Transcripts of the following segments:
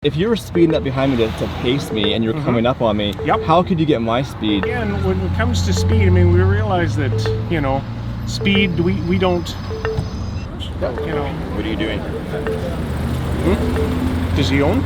If you were speeding up behind me to pace me and you're coming up on me, how could you get my speed? Yeah, and when it comes to speed, I mean, we realize that, you know, speed, we don't, you know. What are you doing? Does he own?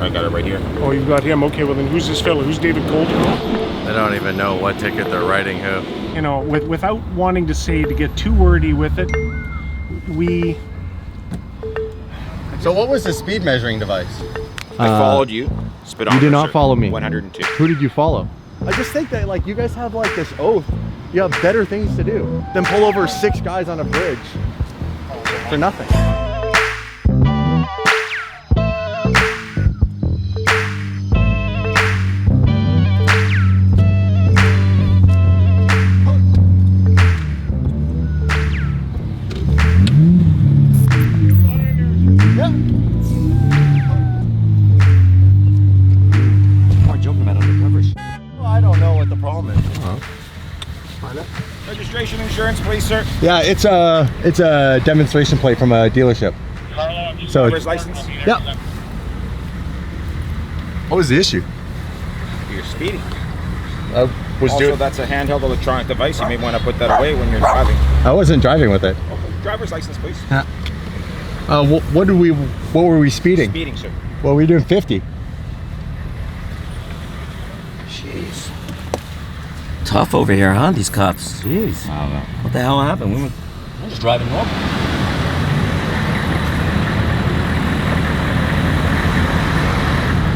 I got it right here. Oh, you've got him. Okay, well then who's this fella? Who's David Coulter? I don't even know what ticket they're writing who. You know, without wanting to get too wordy with it, we... So what was the speed measuring device? I followed you. Speedometer, You did not follow me. 102. Who did you follow? I just think that, like, you guys have like this oath. You have better things to do than pull over 6 guys on a bridge for nothing. Registration, insurance, please, sir. Yeah, it's a demonstration plate from a dealership. So Driver's license. Yep. What was the issue? You're speeding. Was Also, that's a handheld electronic device. You may want to put that away when you're driving. I wasn't driving with it. Okay. Driver's license, please. What were we speeding? Speeding, sir. Well, we were doing 50. Jeez. Tough over here, huh? These cops. Jeez. I don't know. What the hell happened? I'm just driving normal.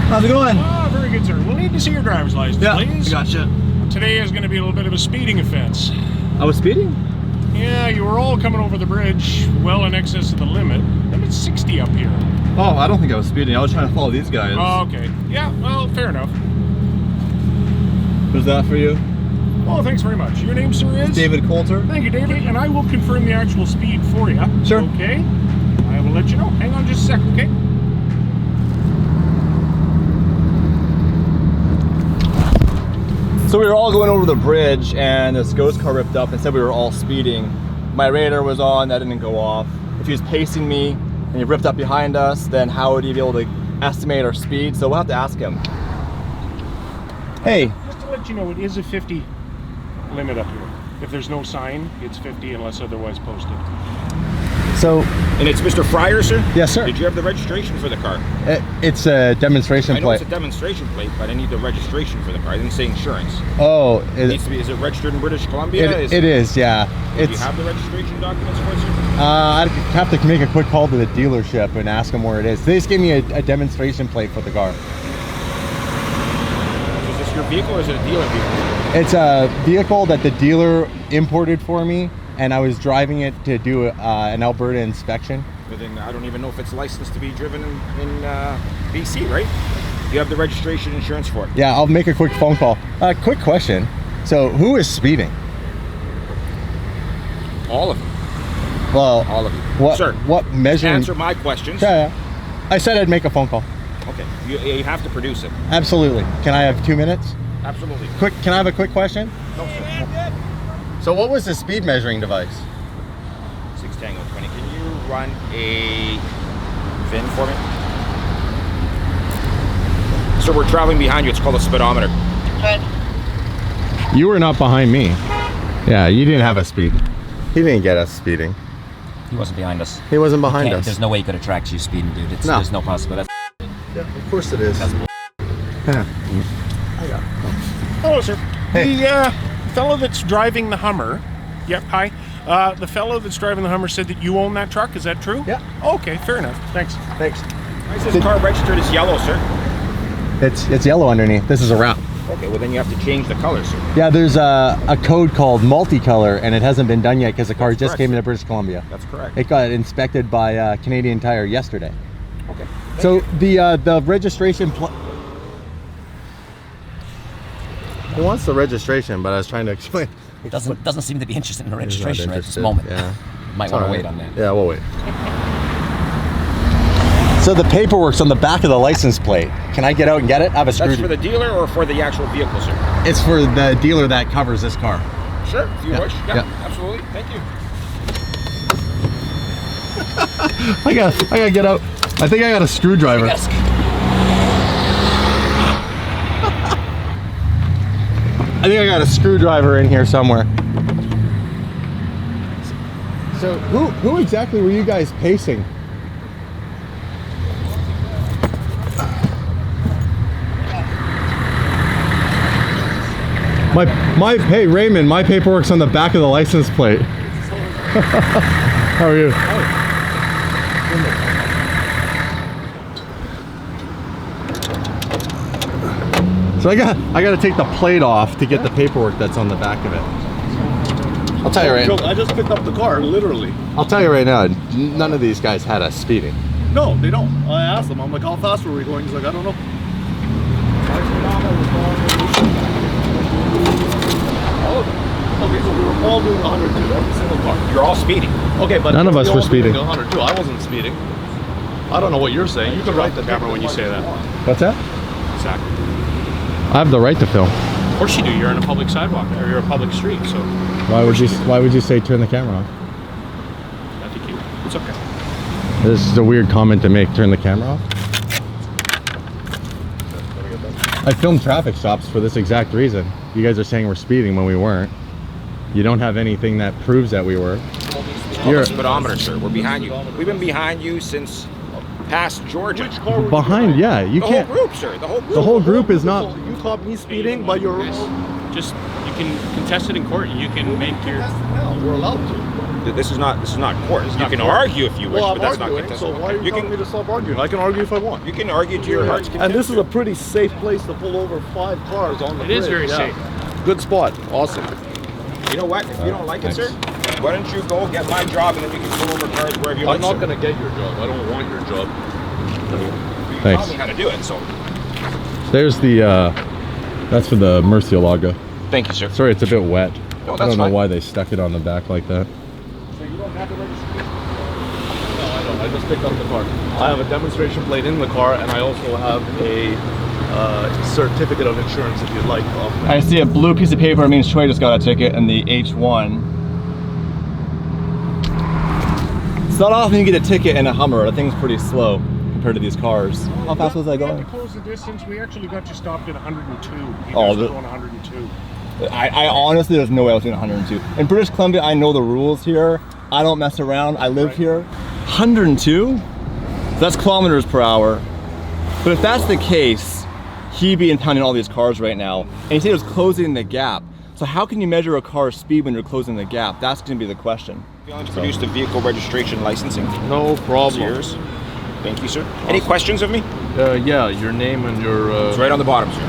How's it going? Oh, very good, sir. We'll need to see your driver's license, please. Gotcha. Today is going to be a little bit of a speeding offense. I was speeding? Yeah, you were all coming over the bridge well in excess of the limit. Limit's 60 up here. Oh, I don't think I was speeding. I was trying to follow these guys. Oh, okay. Yeah, well, fair enough. Was that for you? Oh, thanks very much. Your name, sir, is? David Coulter. Thank you, David. And I will confirm the actual speed for you. Sure. Okay. I will let you know. Hang on just a sec, okay? So we were all going over the bridge and this ghost car ripped up and said we were all speeding. My radar was on, that didn't go off. If he was pacing me and he ripped up behind us, then how would he be able to estimate our speed? So we'll have to ask him. Hey. Just to let you know, it is a 50 limit up here. If there's no sign, it's 50 unless otherwise posted. So. And it's Mr. Fryer, sir? Yes, sir. Did you have the registration for the car? It's a demonstration plate. I know it's a demonstration plate, but I need the registration for the car. I didn't say insurance. Oh. It needs to be, is it registered in British Columbia? It is, yeah. Do you have the registration documents for it, sir? I'd have to make a quick call to the dealership and ask them where it is. They just gave me a demonstration plate for the car. So is this your vehicle or is it a dealer vehicle? It's a vehicle that the dealer imported for me, and I was driving it to do an Alberta inspection. But then I don't even know if it's licensed to be driven in BC, right? You have the registration insurance for it. Yeah, I'll make a quick phone call. Quick question. So who is speeding? All of them. Well, all of you. What, sir, what measuring? Answer my questions. Yeah. I said I'd make a phone call. Okay, you have to produce it. Absolutely. Can I have 2 minutes? Absolutely. Quick, can I have a quick question? No, sir. So what was the speed measuring device? 6 Tango 20. Can you run a VIN for me? So we're traveling behind you. It's called a speedometer. You were not behind me. Yeah, you didn't have a speed. He didn't get us speeding. He wasn't behind us. He wasn't behind us. There's no way he could have tracked you speeding, dude. There's no possibility. Yeah, of course it is. Hello, sir. Hey. The fellow that's driving the Hummer. Yep, hi. The fellow that's driving the Hummer said that you own that truck. Is that true? Yeah. Okay, fair enough. Thanks. Thanks. Why is this car registered as yellow, sir? It's yellow underneath. This is a wrap. Okay, well then you have to change the color, sir. Yeah, there's a code called multicolor, and it hasn't been done yet because the car just came into British Columbia. That's correct. It got inspected by Canadian Tire yesterday. Okay. So the registration. He wants the registration, but I was trying to explain. Doesn't seem to be interested in the registration right at this moment. Yeah. Might want to wait on that. Yeah, we'll wait. So the paperwork's on the back of the license plate. Can I get out and get it? I have a screwdriver. That's for the dealer or for the actual vehicle, sir? It's for the dealer that covers this car. Sure, if you wish. Yeah, Yeah. absolutely. Thank you. I gotta get out. I think I got a screwdriver. I think I got a screwdriver in here somewhere. So who exactly were you guys pacing? Hey Raymond, my paperwork's on the back of the license plate. How are you? So I got to take the plate off to get the paperwork that's on the back of it. I'll tell you right now. I just picked up the car, literally. I'll tell you right now, none of these guys had us speeding. No, they don't. I asked them, I'm like, how fast were we going? He's like, I don't know. Okay, so we were all doing 102, every single car. You're all speeding. Okay, but None of us were speeding. 102. I wasn't speeding. I don't know what you're saying. You can write the camera when you say that. What's that? Exactly. I have the right to film. Of course you do. You're on a public sidewalk, or you're a public street, so Why would you say turn the camera off? I think it's okay. This is a weird comment to make. Turn the camera off. I filmed traffic stops for this exact reason. You guys are saying we're speeding when we weren't. You don't have anything that proves that we were. You're a speedometer, sir. We're behind you. We've been behind you since past Georgia. Which car were you Behind, behind? yeah. You The can't. whole group, sir. The whole group. The whole group is not. So you caught me speeding, but you're... Just you can contest it in court. You can make your. No, we're allowed to. This is not court. You can argue if you wish, Well, but I'm that's not arguing, contestable. so why are you telling me to stop arguing? I can argue if I want. You can argue to your heart's content. And this is a pretty safe place to pull over 5 cars on the bridge. It is very safe. Good spot. Awesome. You know what? If you don't like it, sir, why don't you go get my job and then you can pull over cars wherever you I'm like. not going to get your job. I don't want your job. You Thanks. taught me how to do it, so There's the. That's for the Murcielago. thank you, sir. Sorry, it's a bit wet. No, I that's don't know fine. why they stuck it on the back like that. So you don't have the registration? No, I don't. I just picked up the car. I have a demonstration plate in the car, and I also have a certificate of insurance if you'd like. I see a blue piece of paper. It means Troy just got a ticket, and the H1. It's not often you get a ticket in a Hummer. The thing's pretty slow compared to these cars. How fast was I We had going? to close the distance. We actually got you stopped at 102. You Oh, guys were going 102. I honestly, there's no way I was doing 102. In British Columbia, I know the rules here. I don't mess around. I live here. 102? That's kilometers per hour. But if that's the case, he'd be impounding all these cars right now. And he said it was closing the gap. So how can you measure a car's speed when you're closing the gap? That's going to be the question. Failing to produce the vehicle registration licensing. No problem. Yours. Thank you, sir. Any questions of me? Yeah, your name and your... It's right on the bottom, sir.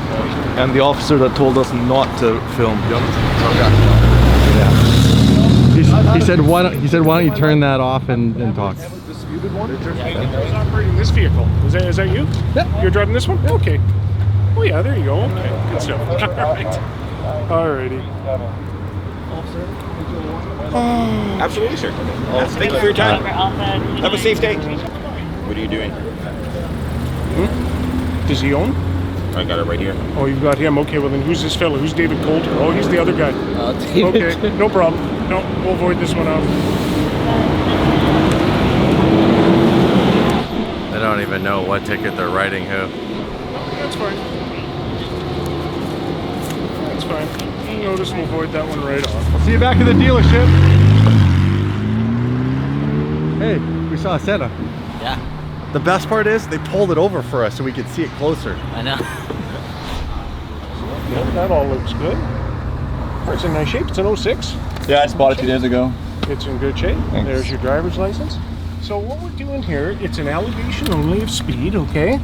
And the officer that told us not to film. He said, why don't you turn that off and talk? Disputed one? Who's operating this vehicle? Is that you? Yeah. You're driving this one? Okay. Oh yeah, there you go. Okay, good stuff. All right. Alrighty. Absolutely, sir. Thank you for your time. Have a safe day. What are you doing? Does he own? I got it right here. Oh, you've got him. Okay, well then who's this fella? Who's David Coulter? Oh, he's the other guy. Okay, no problem. No, we'll avoid this one out. I don't even know what ticket they're writing who. That's fine. That's fine. You'll notice we'll avoid that one right off. I'll see you back at the dealership. Hey, we saw a Senna. Yeah, The best part is they pulled it over for us so we could see it closer. I know. Yeah, that all looks good. It's in nice shape. It's an 06. Yeah, I just bought it 2 days ago. It's in good shape. Thanks. There's your driver's license. So what we're doing here, it's an allegation only of speed, okay?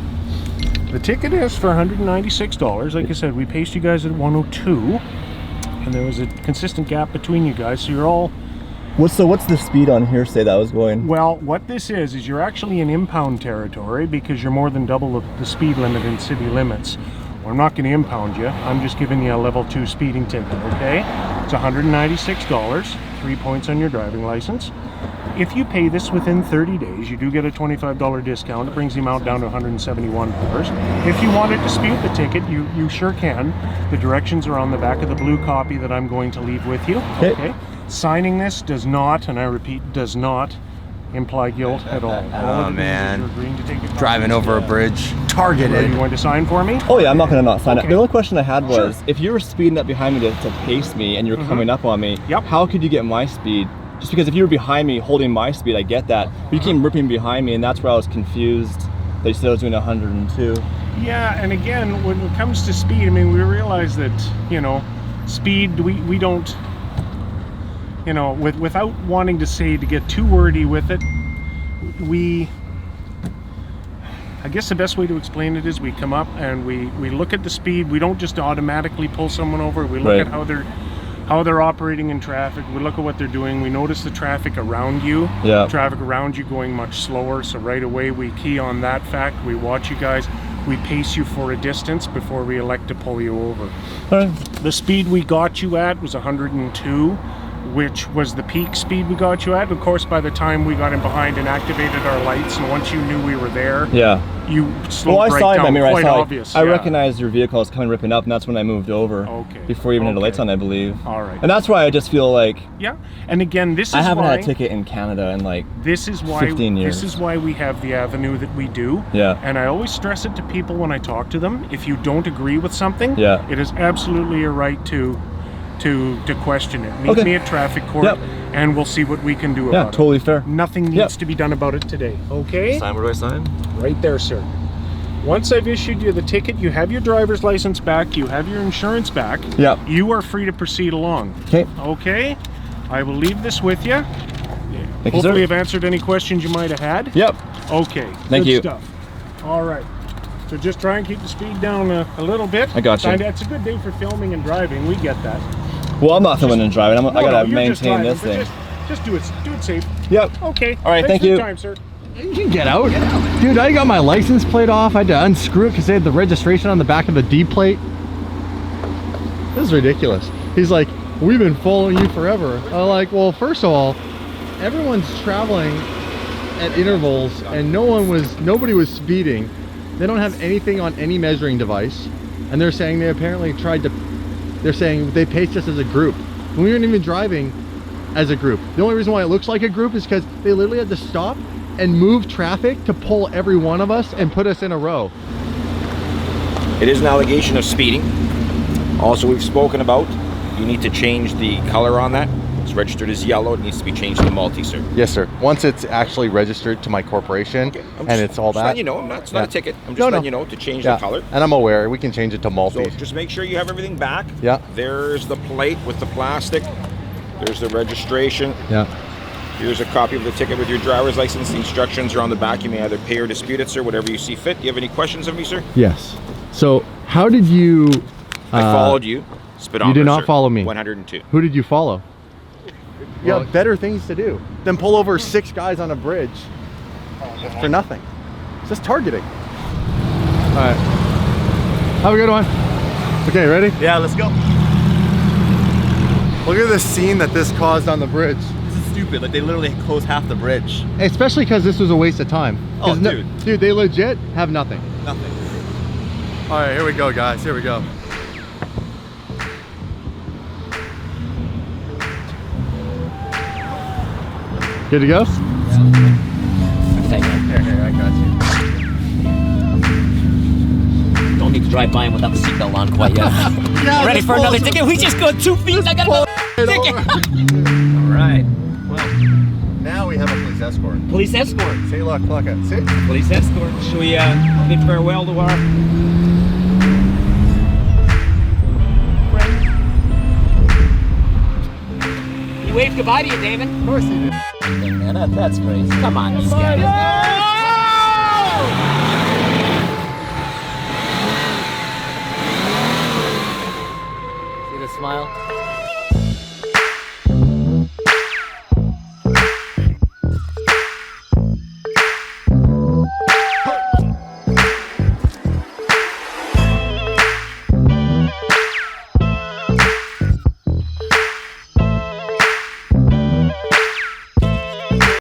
The ticket is for $196. Like I said, we paced you guys at 102, and there was a consistent gap between you guys, so you're all... What's the speed on hearsay that I was going? Well, what this is you're actually in impound territory because you're more than double the speed limit in city limits. Well, I'm not going to impound you. I'm just giving you a level 2 speeding ticket, okay? It's $196, 3 points on your driving license. If you pay this within 30 days, you do get a $25 discount. It brings the amount down to $171. If you want to dispute the ticket, you sure can. The directions are on the back of the blue copy that I'm going to leave with you. Okay. Signing this does not, and I repeat, does not imply guilt at all. Oh man, you're agreeing to take it driving over a bridge, targeted. Are you going to sign for me? Oh yeah, I'm not gonna not sign it. Okay. The only question I had was, if you were speeding up behind me to pace me and you were coming up on me, Yep. how could you get my speed? Just because if you were behind me holding my speed, I get that. But you came ripping behind me, and that's where I was confused. They said I was doing 102. Yeah, and again, when it comes to speed, I mean, we realize that, you know, speed, we don't, you know, without wanting to say, to get too wordy with it, I guess the best way to explain it is we come up and we look at the speed. We don't just automatically pull someone over. We look at how they're operating in traffic. We look at what they're doing. We notice the traffic around you. Yeah. Traffic around you going much slower. So right away we key on that fact. We watch you guys. We pace you for a distance before we elect to pull you over. All right. The speed we got you at was 102, which was the peak speed we got you at. Of course, by the time we got in behind and activated our lights, and once you knew we were there, you slowed Well, I right saw it in down. my mirror. Quite I saw obvious. I recognized your vehicle was coming ripping up, and that's when I moved over. Okay. Before you even had the lights on, I believe. All right. And that's why I just feel like Yeah, and again, this is I haven't why, had a ticket in Canada in like this is why 15 years. This is why we have the avenue that we do. Yeah. And I always stress it to people when I talk to them. If you don't agree with something, Yeah. it is absolutely your right to question it. Meet me at traffic court, and we'll see what we can do about it. Yeah, totally fair. Nothing needs to be done about it today. Okay? Sign, where do I sign? Right there, sir. Once I've issued you the ticket, you have your driver's license back, you have your insurance back. Yeah. You are free to proceed along. Okay. Okay? I will leave this with you. Thank you, Hopefully sir. I've answered any questions you might have had. Yep. Okay. Thank good you. Stuff. All right. So just try and keep the speed down a little bit. I got you. It's a good day for filming and driving. We get that. Well, I'm not filming and driving. I gotta you're just maintain driving, this but thing. Just do it safe. Yep. Okay. All right, Thanks thank for you. your time, sir. You can get out. Dude, I got my license plate off. I had to unscrew it because they had the registration on the back of the D plate. This is ridiculous. He's like, we've been following you forever. I'm like, well, first of all, everyone's traveling at intervals and nobody was speeding. They don't have anything on any measuring device. And they're saying they apparently they're saying they paced us as a group. We weren't even driving as a group. The only reason why it looks like a group is because they literally had to stop and move traffic to pull every one of us and put us in a row. It is an allegation of speeding. Also, we've spoken about, you need to change the color on that. It's registered as yellow. It needs to be changed to multi, sir. Yes, sir. Once it's actually registered to my corporation and it's all that. Letting you know, it's not a ticket. I'm just letting you know to change the color. And I'm aware, we can change it to multi. So just make sure you have everything back. Yeah. There's the plate with the plastic. There's the registration. Yeah. Here's a copy of the ticket with your driver's license. The instructions are on the back. You may either pay or dispute it, sir, whatever you see fit. Do you have any questions of me, sir? Yes. So how did you... I followed you. Speedometer, you did not sir. follow me. 102. Who did you follow? You have better things to do than pull over 6 guys on a bridge for nothing. It's just targeting. All right. Have a good one. Okay, ready? Yeah, let's go. Look at the scene that this caused on the bridge. This is stupid. Like, they literally closed half the bridge. Especially because this was a waste of time. Oh, dude. Dude, they legit have nothing. Nothing. All right, here we go, guys. Here we go. Good to go? Thank you. Here, I got you. Don't need to drive by him without the seatbelt on quite yet. Ready for another ticket? We just go 2 feet. I got another ticket. All right. Well, Now we have a police escort. police escort. See, look it. See? Police escort. Shall we bid farewell to our friend? You waved goodbye to you, David. Of course he did. Man, that's crazy. Come on, this guy. See the smile?